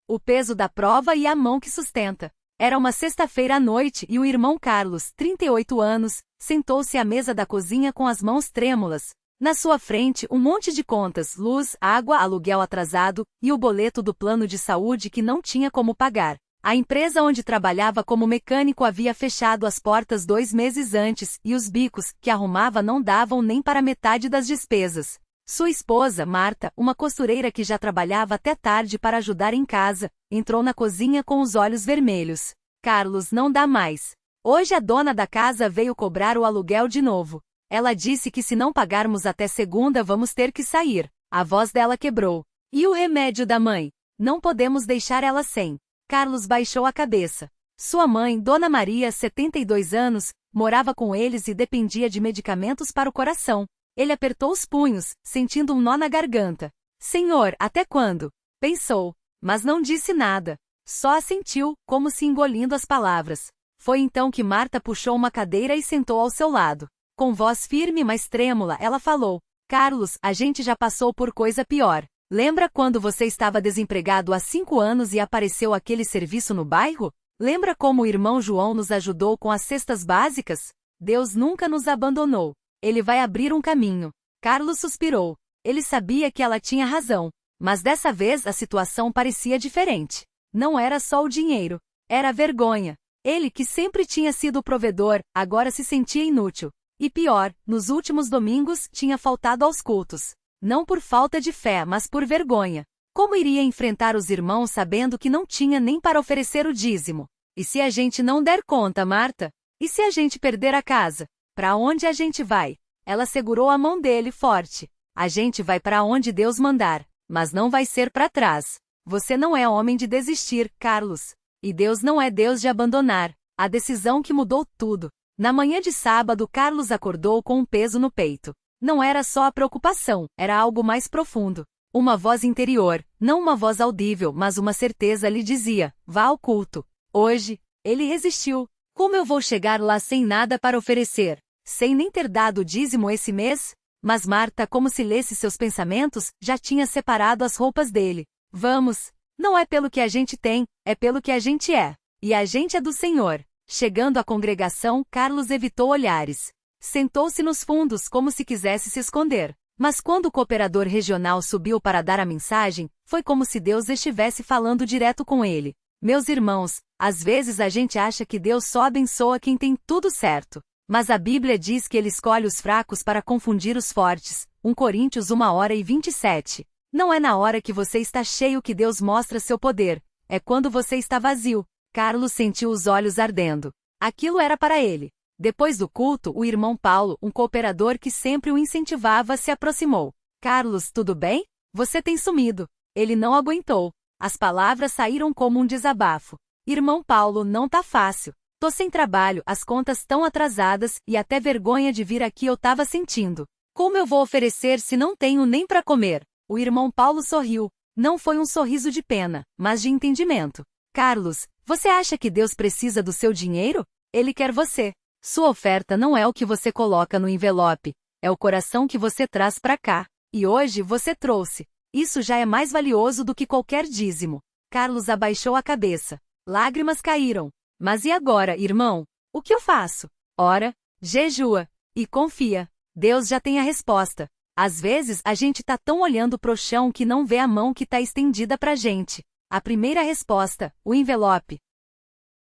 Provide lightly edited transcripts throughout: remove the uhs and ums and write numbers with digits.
o peso da prova e a mão que sustenta. Era uma sexta-feira à noite e o irmão Carlos, 38 anos, sentou-se à mesa da cozinha com as mãos trêmulas. Na sua frente, um monte de contas, luz, água, aluguel atrasado, e o boleto do plano de saúde que não tinha como pagar. A empresa onde trabalhava como mecânico havia fechado as portas 2 meses antes, e os bicos que arrumava não davam nem para metade das despesas. Sua esposa, Marta, uma costureira que já trabalhava até tarde para ajudar em casa, entrou na cozinha com os olhos vermelhos. Carlos, não dá mais. Hoje a dona da casa veio cobrar o aluguel de novo. Ela disse que se não pagarmos até segunda vamos ter que sair. A voz dela quebrou. E o remédio da mãe? Não podemos deixar ela sem. Carlos baixou a cabeça. Sua mãe, Dona Maria, 72 anos, morava com eles e dependia de medicamentos para o coração. Ele apertou os punhos, sentindo um nó na garganta. Senhor, até quando? Pensou, mas não disse nada. Só assentiu, como se engolindo as palavras. Foi então que Marta puxou uma cadeira e sentou ao seu lado. Com voz firme mas trêmula, ela falou: Carlos, a gente já passou por coisa pior. Lembra quando você estava desempregado há 5 anos e apareceu aquele serviço no bairro? Lembra como o irmão João nos ajudou com as cestas básicas? Deus nunca nos abandonou. Ele vai abrir um caminho. Carlos suspirou. Ele sabia que ela tinha razão. Mas dessa vez a situação parecia diferente. Não era só o dinheiro. Era a vergonha. Ele, que sempre tinha sido o provedor, agora se sentia inútil. E pior, nos últimos domingos tinha faltado aos cultos. Não por falta de fé, mas por vergonha. Como iria enfrentar os irmãos sabendo que não tinha nem para oferecer o dízimo? E se a gente não der conta, Marta? E se a gente perder a casa? Para onde a gente vai? Ela segurou a mão dele forte. A gente vai para onde Deus mandar, mas não vai ser para trás. Você não é homem de desistir, Carlos. E Deus não é Deus de abandonar. A decisão que mudou tudo. Na manhã de sábado, Carlos acordou com um peso no peito. Não era só a preocupação, era algo mais profundo. Uma voz interior, não uma voz audível, mas uma certeza lhe dizia: vá ao culto. Hoje, ele resistiu. Como eu vou chegar lá sem nada para oferecer? Sem nem ter dado o dízimo esse mês? Mas Marta, como se lesse seus pensamentos, já tinha separado as roupas dele. Vamos. Não é pelo que a gente tem, é pelo que a gente é. E a gente é do Senhor. Chegando à congregação, Carlos evitou olhares. Sentou-se nos fundos como se quisesse se esconder. Mas quando o cooperador regional subiu para dar a mensagem, foi como se Deus estivesse falando direto com ele. Meus irmãos, às vezes a gente acha que Deus só abençoa quem tem tudo certo. Mas a Bíblia diz que Ele escolhe os fracos para confundir os fortes. 1 Coríntios 1:27. Não é na hora que você está cheio que Deus mostra seu poder. É quando você está vazio. Carlos sentiu os olhos ardendo. Aquilo era para ele. Depois do culto, o irmão Paulo, um cooperador que sempre o incentivava, se aproximou. Carlos, tudo bem? Você tem sumido. Ele não aguentou. As palavras saíram como um desabafo. Irmão Paulo, não tá fácil. Tô sem trabalho, as contas tão atrasadas e até vergonha de vir aqui eu tava sentindo. Como eu vou oferecer se não tenho nem para comer? O irmão Paulo sorriu. Não foi um sorriso de pena, mas de entendimento. Carlos, você acha que Deus precisa do seu dinheiro? Ele quer você. Sua oferta não é o que você coloca no envelope, é o coração que você traz para cá. E hoje você trouxe. Isso já é mais valioso do que qualquer dízimo. Carlos abaixou a cabeça. Lágrimas caíram. Mas e agora, irmão? O que eu faço? Ora, jejua. E confia. Deus já tem a resposta. Às vezes a gente tá tão olhando pro chão que não vê a mão que tá estendida pra gente. A primeira resposta, o envelope.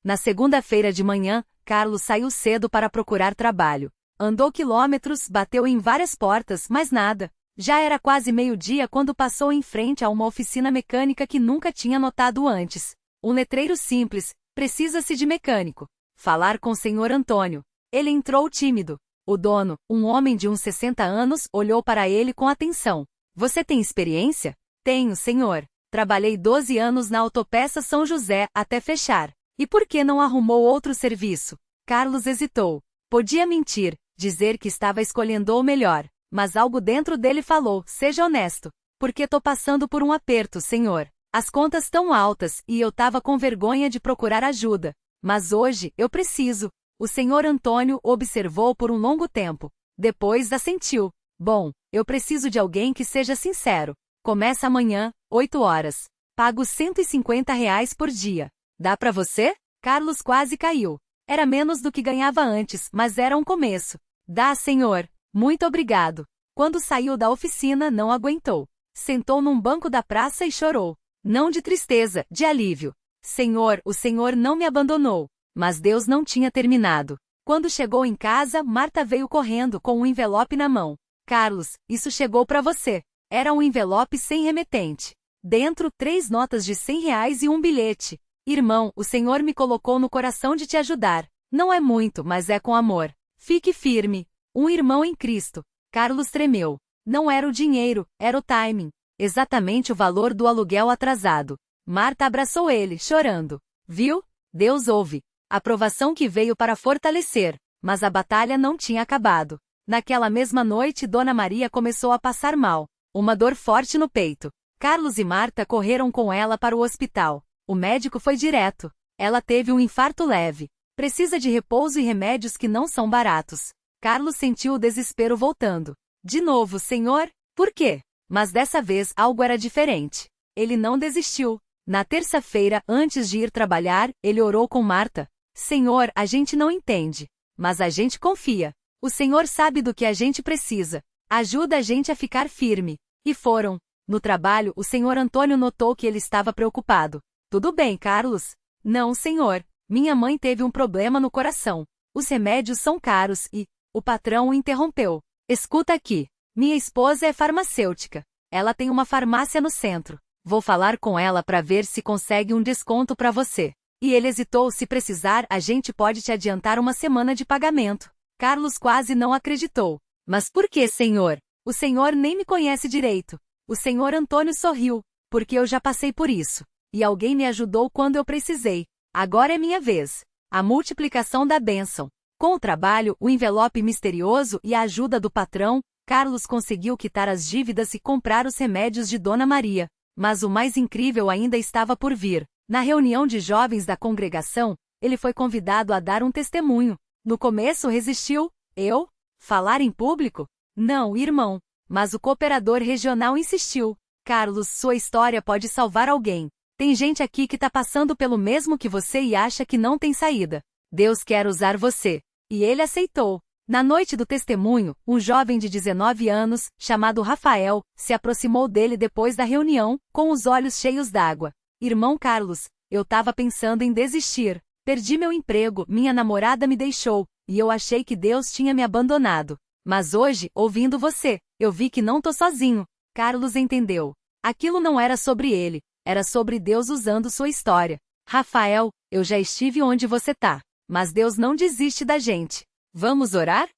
Na segunda-feira de manhã, Carlos saiu cedo para procurar trabalho. Andou quilômetros, bateu em várias portas, mas nada. Já era quase meio-dia quando passou em frente a uma oficina mecânica que nunca tinha notado antes. Um letreiro simples: precisa-se de mecânico. Falar com o senhor Antônio. Ele entrou tímido. O dono, um homem de uns 60 anos, olhou para ele com atenção. Você tem experiência? Tenho, senhor. Trabalhei 12 anos na Autopeça São José, até fechar. E por que não arrumou outro serviço? Carlos hesitou. Podia mentir, dizer que estava escolhendo o melhor. Mas algo dentro dele falou: seja honesto. Porque tô passando por um aperto, senhor. As contas tão altas, e eu tava com vergonha de procurar ajuda. Mas hoje, eu preciso. O senhor Antônio observou por um longo tempo. Depois assentiu. Bom, eu preciso de alguém que seja sincero. Começa amanhã, 8 horas. Pago R$ 150 por dia. Dá pra você? Carlos quase caiu. Era menos do que ganhava antes, mas era um começo. Dá, senhor. Muito obrigado. Quando saiu da oficina, não aguentou. Sentou num banco da praça e chorou. Não de tristeza, de alívio. Senhor, o Senhor não me abandonou. Mas Deus não tinha terminado. Quando chegou em casa, Marta veio correndo com um envelope na mão. Carlos, isso chegou pra você. Era um envelope sem remetente. Dentro, 3 notas de R$ 100 e um bilhete. Irmão, o Senhor me colocou no coração de te ajudar. Não é muito, mas é com amor. Fique firme. Um irmão em Cristo. Carlos tremeu. Não era o dinheiro, era o timing. Exatamente o valor do aluguel atrasado. Marta abraçou ele, chorando. Viu? Deus ouve. Aprovação que veio para fortalecer. Mas a batalha não tinha acabado. Naquela mesma noite, Dona Maria começou a passar mal. Uma dor forte no peito. Carlos e Marta correram com ela para o hospital. O médico foi direto. Ela teve um infarto leve. Precisa de repouso e remédios que não são baratos. Carlos sentiu o desespero voltando. De novo, senhor? Por quê? Mas dessa vez algo era diferente. Ele não desistiu. Na terça-feira, antes de ir trabalhar, ele orou com Marta. Senhor, a gente não entende. Mas a gente confia. O Senhor sabe do que a gente precisa. Ajuda a gente a ficar firme. E foram. No trabalho, o senhor Antônio notou que ele estava preocupado. Tudo bem, Carlos? Não, senhor. Minha mãe teve um problema no coração. Os remédios são caros e... O patrão o interrompeu. Escuta aqui. Minha esposa é farmacêutica. Ela tem uma farmácia no centro. Vou falar com ela para ver se consegue um desconto para você. E ele hesitou. Se precisar, a gente pode te adiantar uma semana de pagamento. Carlos quase não acreditou. Mas por que, senhor? O senhor nem me conhece direito. O senhor Antônio sorriu, porque eu já passei por isso. E alguém me ajudou quando eu precisei. Agora é minha vez. A multiplicação da bênção. Com o trabalho, o envelope misterioso e a ajuda do patrão, Carlos conseguiu quitar as dívidas e comprar os remédios de Dona Maria. Mas o mais incrível ainda estava por vir. Na reunião de jovens da congregação, ele foi convidado a dar um testemunho. No começo resistiu. Eu? Falar em público? Não, irmão. Mas o cooperador regional insistiu. Carlos, sua história pode salvar alguém. Tem gente aqui que está passando pelo mesmo que você e acha que não tem saída. Deus quer usar você. E ele aceitou. Na noite do testemunho, um jovem de 19 anos, chamado Rafael, se aproximou dele depois da reunião, com os olhos cheios d'água. Irmão Carlos, eu estava pensando em desistir. Perdi meu emprego, minha namorada me deixou, e eu achei que Deus tinha me abandonado. Mas hoje, ouvindo você, eu vi que não tô sozinho. Carlos entendeu. Aquilo não era sobre ele, era sobre Deus usando sua história. Rafael, eu já estive onde você tá, mas Deus não desiste da gente. Vamos orar?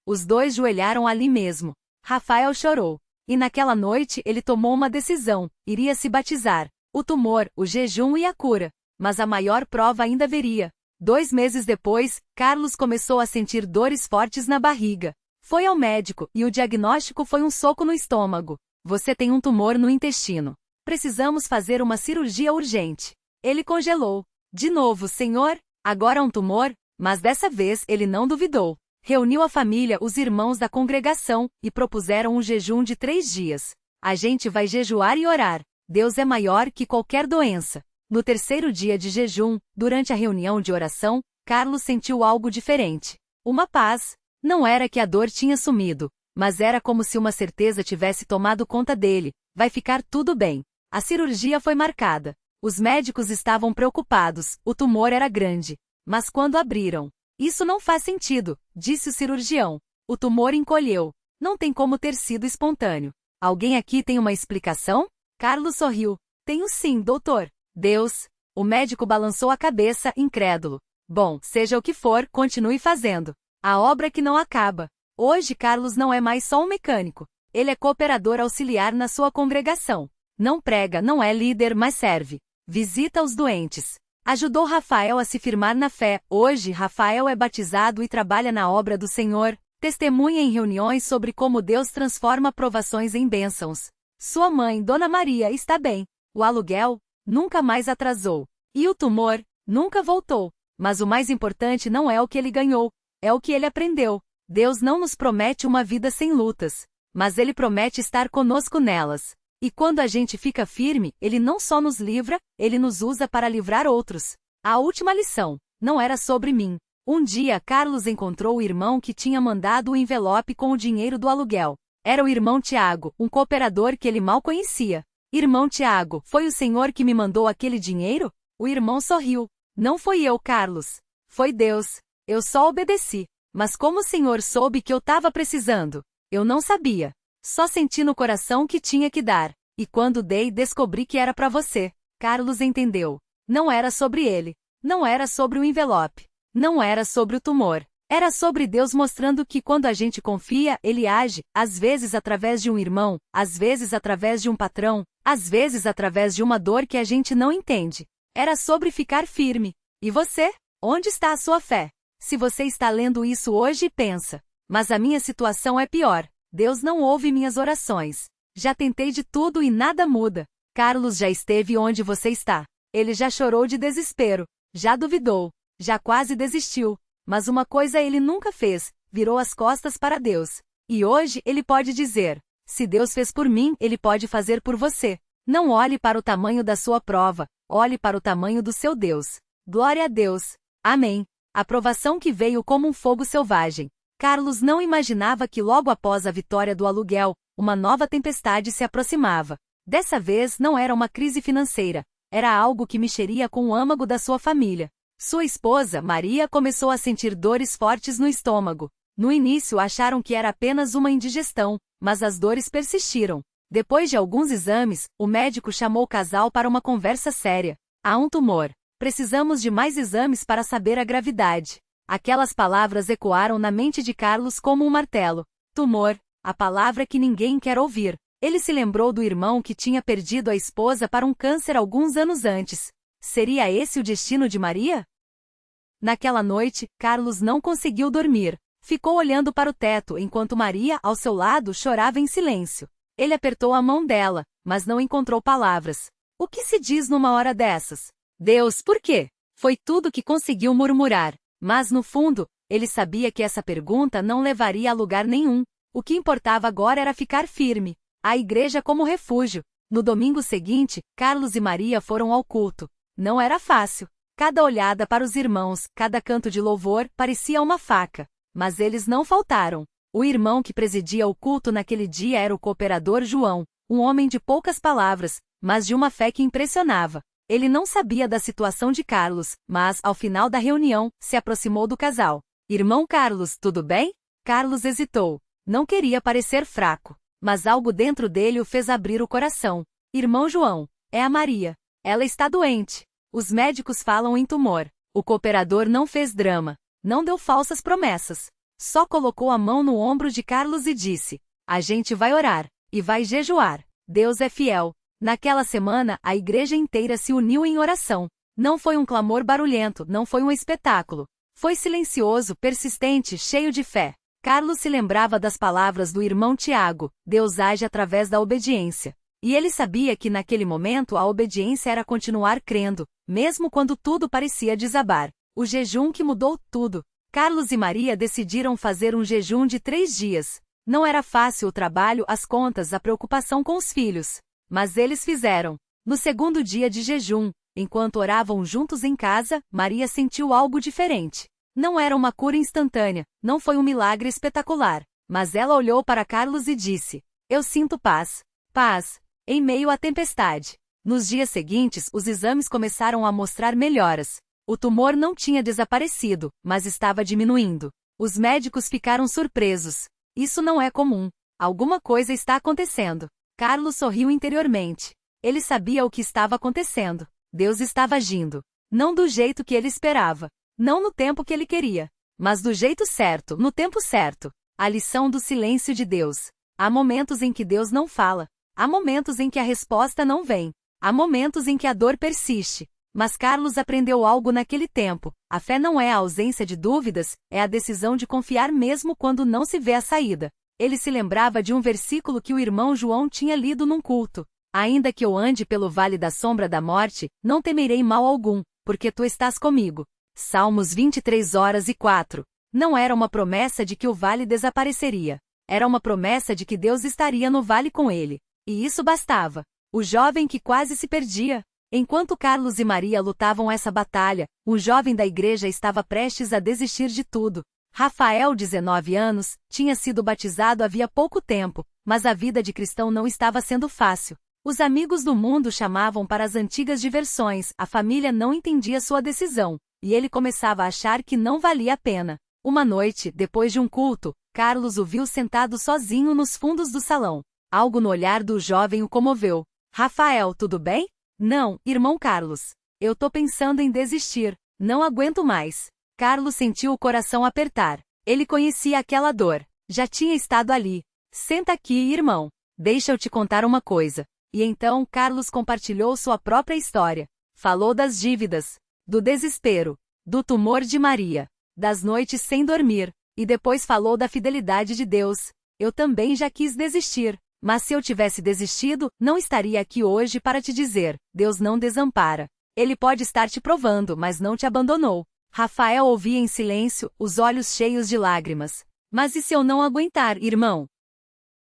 Os dois joelharam ali mesmo. Rafael chorou. E naquela noite ele tomou uma decisão, iria se batizar. O tumor, o jejum e a cura. Mas a maior prova ainda viria. 2 meses depois, Carlos começou a sentir dores fortes na barriga. Foi ao médico, e o diagnóstico foi um soco no estômago. Você tem um tumor no intestino. Precisamos fazer uma cirurgia urgente. Ele congelou. De novo, senhor? Agora um tumor? Mas dessa vez ele não duvidou. Reuniu a família, os irmãos da congregação, e propuseram um jejum de 3 dias. A gente vai jejuar e orar. Deus é maior que qualquer doença. No terceiro dia de jejum, durante a reunião de oração, Carlos sentiu algo diferente. Uma paz. Não era que a dor tinha sumido, mas era como se uma certeza tivesse tomado conta dele. Vai ficar tudo bem. A cirurgia foi marcada. Os médicos estavam preocupados, o tumor era grande. Mas quando abriram, isso não faz sentido, disse o cirurgião. O tumor encolheu. Não tem como ter sido espontâneo. Alguém aqui tem uma explicação? Carlos sorriu. Tenho sim, doutor. Deus. O médico balançou a cabeça, incrédulo. Bom, seja o que for, continue fazendo. A obra que não acaba. Hoje Carlos não é mais só um mecânico. Ele é cooperador auxiliar na sua congregação. Não prega, não é líder, mas serve. Visita os doentes. Ajudou Rafael a se firmar na fé. Hoje, Rafael é batizado e trabalha na obra do Senhor. Testemunha em reuniões sobre como Deus transforma provações em bênçãos. Sua mãe, Dona Maria, está bem. O aluguel nunca mais atrasou. E o tumor nunca voltou. Mas o mais importante não é o que ele ganhou, é o que ele aprendeu. Deus não nos promete uma vida sem lutas, mas Ele promete estar conosco nelas. E quando a gente fica firme, Ele não só nos livra, Ele nos usa para livrar outros. A última lição não era sobre mim. Um dia, Carlos encontrou o irmão que tinha mandado o envelope com o dinheiro do aluguel. Era o irmão Tiago, um cooperador que ele mal conhecia. Irmão Tiago, foi o senhor que me mandou aquele dinheiro? O irmão sorriu. Não foi eu, Carlos. Foi Deus. Eu só obedeci. Mas como o senhor soube que eu estava precisando? Eu não sabia. Só senti no coração que tinha que dar. E quando dei, descobri que era para você. Carlos entendeu. Não era sobre ele. Não era sobre o envelope. Não era sobre o tumor. Era sobre Deus mostrando que quando a gente confia, Ele age, às vezes através de um irmão, às vezes através de um patrão, às vezes através de uma dor que a gente não entende. Era sobre ficar firme. E você? Onde está a sua fé? Se você está lendo isso hoje, pensa. Mas a minha situação é pior. Deus não ouve minhas orações. Já tentei de tudo e nada muda. Carlos já esteve onde você está. Ele já chorou de desespero. Já duvidou. Já quase desistiu. Mas uma coisa ele nunca fez, virou as costas para Deus. E hoje ele pode dizer: se Deus fez por mim, Ele pode fazer por você. Não olhe para o tamanho da sua prova, olhe para o tamanho do seu Deus. Glória a Deus. Amém. A provação que veio como um fogo selvagem. Carlos não imaginava que logo após a vitória do aluguel, uma nova tempestade se aproximava. Dessa vez não era uma crise financeira, era algo que mexeria com o âmago da sua família. Sua esposa, Maria, começou a sentir dores fortes no estômago. No início acharam que era apenas uma indigestão, mas as dores persistiram. Depois de alguns exames, o médico chamou o casal para uma conversa séria. Há um tumor. Precisamos de mais exames para saber a gravidade. Aquelas palavras ecoaram na mente de Carlos como um martelo. Tumor, a palavra que ninguém quer ouvir. Ele se lembrou do irmão que tinha perdido a esposa para um câncer alguns anos antes. Seria esse o destino de Maria? Naquela noite, Carlos não conseguiu dormir. Ficou olhando para o teto enquanto Maria, ao seu lado, chorava em silêncio. Ele apertou a mão dela, mas não encontrou palavras. O que se diz numa hora dessas? Deus, por quê? Foi tudo que conseguiu murmurar. Mas no fundo, ele sabia que essa pergunta não levaria a lugar nenhum. O que importava agora era ficar firme. A igreja como refúgio. No domingo seguinte, Carlos e Maria foram ao culto. Não era fácil. Cada olhada para os irmãos, cada canto de louvor, parecia uma faca. Mas eles não faltaram. O irmão que presidia o culto naquele dia era o cooperador João, um homem de poucas palavras, mas de uma fé que impressionava. Ele não sabia da situação de Carlos, mas, ao final da reunião, se aproximou do casal. Irmão Carlos, tudo bem? Carlos hesitou. Não queria parecer fraco, mas algo dentro dele o fez abrir o coração. Irmão João, é a Maria. Ela está doente. Os médicos falam em tumor. O cooperador não fez drama. Não deu falsas promessas. Só colocou a mão no ombro de Carlos e disse: a gente vai orar. E vai jejuar. Deus é fiel. Naquela semana, a igreja inteira se uniu em oração. Não foi um clamor barulhento, não foi um espetáculo. Foi silencioso, persistente, cheio de fé. Carlos se lembrava das palavras do irmão Tiago: Deus age através da obediência. E ele sabia que naquele momento a obediência era continuar crendo, mesmo quando tudo parecia desabar. O jejum que mudou tudo. Carlos e Maria decidiram fazer um jejum de 3 dias. Não era fácil o trabalho, as contas, a preocupação com os filhos. Mas eles fizeram. No segundo dia de jejum, enquanto oravam juntos em casa, Maria sentiu algo diferente. Não era uma cura instantânea, não foi um milagre espetacular. Mas ela olhou para Carlos e disse: eu sinto paz. Paz. Em meio à tempestade. Nos dias seguintes, os exames começaram a mostrar melhoras. O tumor não tinha desaparecido, mas estava diminuindo. Os médicos ficaram surpresos. Isso não é comum. Alguma coisa está acontecendo. Carlos sorriu interiormente. Ele sabia o que estava acontecendo. Deus estava agindo. Não do jeito que ele esperava. Não no tempo que ele queria. Mas do jeito certo, no tempo certo. A lição do silêncio de Deus. Há momentos em que Deus não fala. Há momentos em que a resposta não vem. Há momentos em que a dor persiste. Mas Carlos aprendeu algo naquele tempo. A fé não é a ausência de dúvidas, é a decisão de confiar mesmo quando não se vê a saída. Ele se lembrava de um versículo que o irmão João tinha lido num culto. Ainda que eu ande pelo vale da sombra da morte, não temerei mal algum, porque tu estás comigo. Salmos 23:4. Não era uma promessa de que o vale desapareceria. Era uma promessa de que Deus estaria no vale com ele. E isso bastava. O jovem que quase se perdia. Enquanto Carlos e Maria lutavam essa batalha, o jovem da igreja estava prestes a desistir de tudo. Rafael, 19 anos, tinha sido batizado havia pouco tempo, mas a vida de cristão não estava sendo fácil. Os amigos do mundo chamavam para as antigas diversões, a família não entendia sua decisão, e ele começava a achar que não valia a pena. Uma noite, depois de um culto, Carlos o viu sentado sozinho nos fundos do salão. Algo no olhar do jovem o comoveu. Rafael, tudo bem? Não, irmão Carlos. Eu tô pensando em desistir. Não aguento mais. Carlos sentiu o coração apertar. Ele conhecia aquela dor. Já tinha estado ali. Senta aqui, irmão. Deixa eu te contar uma coisa. E então Carlos compartilhou sua própria história. Falou das dívidas, do desespero, do tumor de Maria, das noites sem dormir, e depois falou da fidelidade de Deus. Eu também já quis desistir. Mas se eu tivesse desistido, não estaria aqui hoje para te dizer, Deus não desampara. Ele pode estar te provando, mas não te abandonou. Rafael ouvia em silêncio, os olhos cheios de lágrimas. Mas e se eu não aguentar, irmão?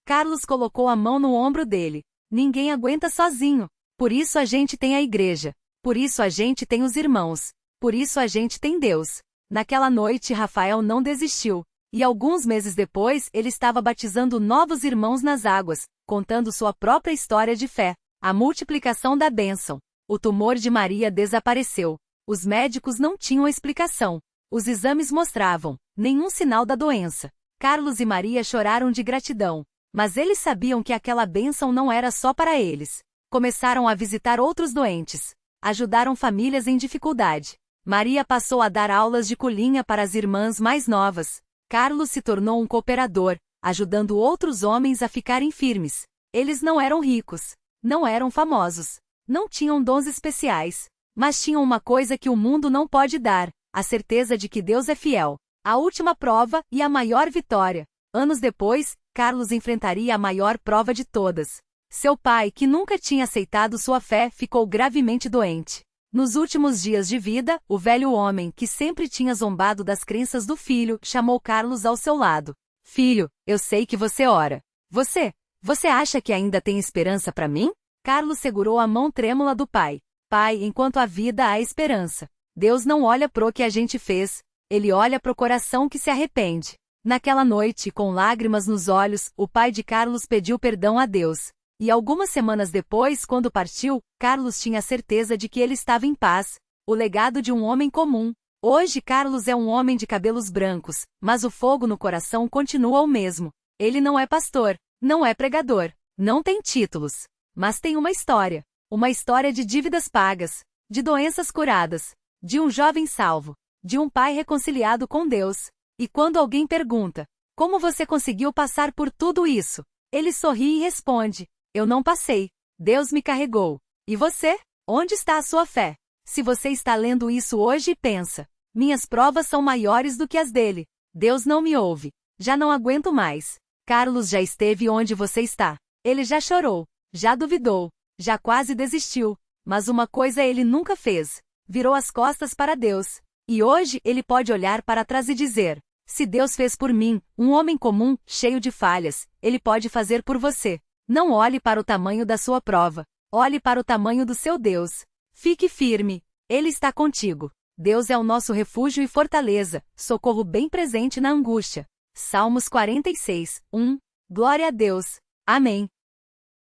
Carlos colocou a mão no ombro dele. Ninguém aguenta sozinho. Por isso a gente tem a igreja. Por isso a gente tem os irmãos. Por isso a gente tem Deus. Naquela noite Rafael não desistiu. E alguns meses depois, ele estava batizando novos irmãos nas águas, contando sua própria história de fé. A multiplicação da bênção. O tumor de Maria desapareceu. Os médicos não tinham explicação. Os exames mostravam nenhum sinal da doença. Carlos e Maria choraram de gratidão. Mas eles sabiam que aquela bênção não era só para eles. Começaram a visitar outros doentes. Ajudaram famílias em dificuldade. Maria passou a dar aulas de colinha para as irmãs mais novas. Carlos se tornou um cooperador, ajudando outros homens a ficarem firmes. Eles não eram ricos, não eram famosos, não tinham dons especiais, mas tinham uma coisa que o mundo não pode dar, a certeza de que Deus é fiel. A última prova e a maior vitória. Anos depois, Carlos enfrentaria a maior prova de todas. Seu pai, que nunca tinha aceitado sua fé, ficou gravemente doente. Nos últimos dias de vida, o velho homem, que sempre tinha zombado das crenças do filho, chamou Carlos ao seu lado. Filho, eu sei que você ora. Você acha que ainda tem esperança para mim? Carlos segurou a mão trêmula do pai. Pai, enquanto há vida há esperança. Deus não olha pro que a gente fez. Ele olha pro coração que se arrepende. Naquela noite, com lágrimas nos olhos, o pai de Carlos pediu perdão a Deus. E algumas semanas depois, quando partiu, Carlos tinha certeza de que ele estava em paz. O legado de um homem comum. Hoje Carlos é um homem de cabelos brancos, mas o fogo no coração continua o mesmo. Ele não é pastor, não é pregador, não tem títulos. Mas tem uma história. Uma história de dívidas pagas, de doenças curadas, de um jovem salvo, de um pai reconciliado com Deus. E quando alguém pergunta, como você conseguiu passar por tudo isso? Ele sorri e responde, eu não passei. Deus me carregou. E você? Onde está a sua fé? Se você está lendo isso hoje e pensa, minhas provas são maiores do que as dele. Deus não me ouve. Já não aguento mais. Carlos já esteve onde você está. Ele já chorou, já duvidou, já quase desistiu. Mas uma coisa ele nunca fez. Virou as costas para Deus. E hoje ele pode olhar para trás e dizer, se Deus fez por mim, um homem comum, cheio de falhas, ele pode fazer por você. Não olhe para o tamanho da sua prova. Olhe para o tamanho do seu Deus. Fique firme. Ele está contigo. Deus é o nosso refúgio e fortaleza, socorro bem presente na angústia. Salmos 46, 1. Glória a Deus. Amém.